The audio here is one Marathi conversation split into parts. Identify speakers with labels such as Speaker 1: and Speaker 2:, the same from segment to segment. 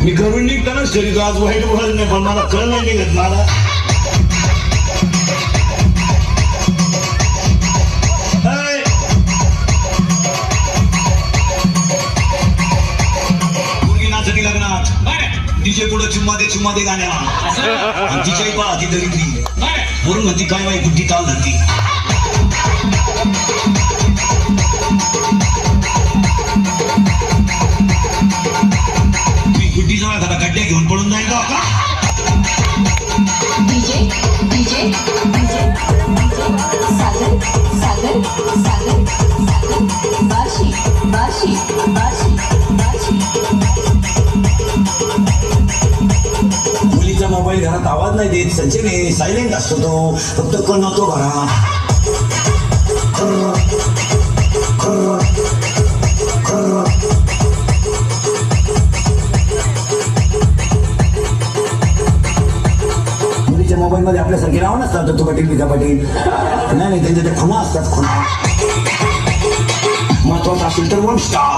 Speaker 1: मी घरून निघताना शरीर आज वाईट बोलत नाही पण मला कळ नाही निघत मला मुलगी नाचती लग्नात तिचे पुढे चुम्मा दे गाण्याला तिच्याही पहा ती दरिद्री वरून म्हणती काय बाई बुद्धी ताल धरती गुड्डी जवळ एखादा गड्डे घेऊन पळून जाईल का
Speaker 2: DJ DJ DJ Sagar Sagar Sagar Bashi Bashi Bashi बाशी
Speaker 1: मुलीचा मोबाईल घरात आवाज नाही देत संचने सायलेंट असतो तो फक्त कण होतो घरात मुलीच्या मोबाईल मध्ये आपल्यासारखे नाव नसतात दत्तू पाटील विका पाटील नाही त्यांच्या त्या खुणा असतात खुणा महत्वाचा असेल तर 1 स्टार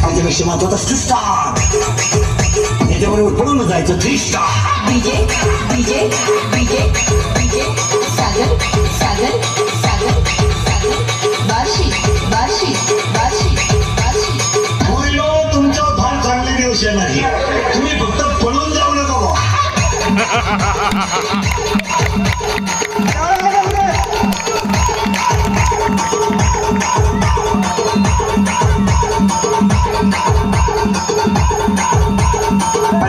Speaker 1: आमच्यापेक्षा महत्वाचा 2 स्टार त्याच्याबरोबर पळून जायचं 3 star
Speaker 2: DJ DJ DJ DJ Sagar Sagar Sagar Sagar Bashi Bashi Bashi Bashi
Speaker 1: मुलीलो तुमचं फार चांगले दिवस येणार आहे तुम्ही फक्त पळून जाऊ नका बा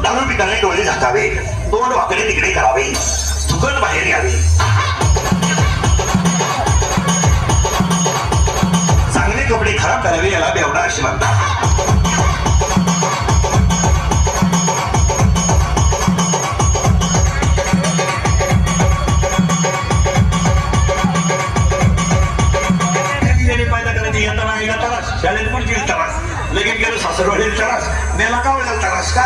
Speaker 1: दारू पिकाने डोळे झाकावे तोंड वाकडे तिकडे करावे थुकत बाहेर यावे चांगले कपडे खराब करावे याला बेवडा असे म्हणतात शाळेत पण गेल तरास लगेच गेलो सासरवाडी तरास मेला का वेळेला तरास का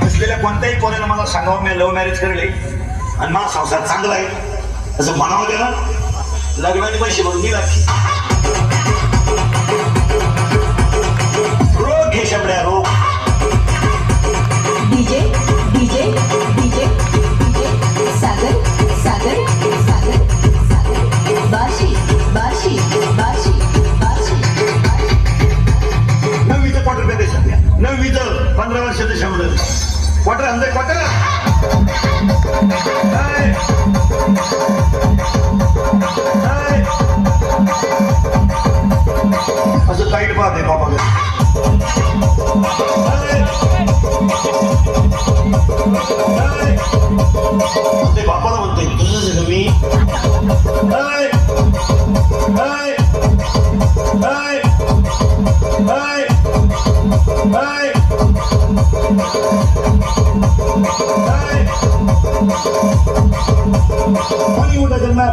Speaker 1: असलेल्या कोणत्याही पोराला मला सांगावं मी लव्ह मॅरेज करले आणि माझा संसार चांगला आहे असं म्हणावं त्याला लग्नाचे पैसे भरून दिला रोग घे शबड्या रोग
Speaker 2: DJ DJ DJ DJ Sagar Sagar Sagar Sagar Bashi Bashi Bashi बाशी
Speaker 1: 9वीचं quarter पेते सध्या 9वीचं 15 वर्षाचं 100 क्वार्टर अंदाज क्वार्टर असं टाईट पाहते बाबा ते बापाला म्हणते तुझं मी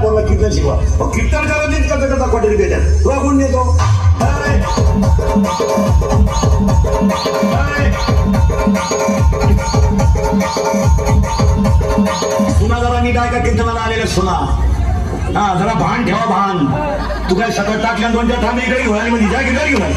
Speaker 1: पोरला कीर्तन शिकवा कीर्तन करायचं करता करता क्वार्टरी देतात तो आपण देतो सुना जरा नीट आहे का कीर्तनाला आलेलं सुना हा जरा भान ठेवा भान तू काय सकाळ टाकल्या 2-4 थांबे इकडे घेऊन आली म्हणजे जा की घेऊन आली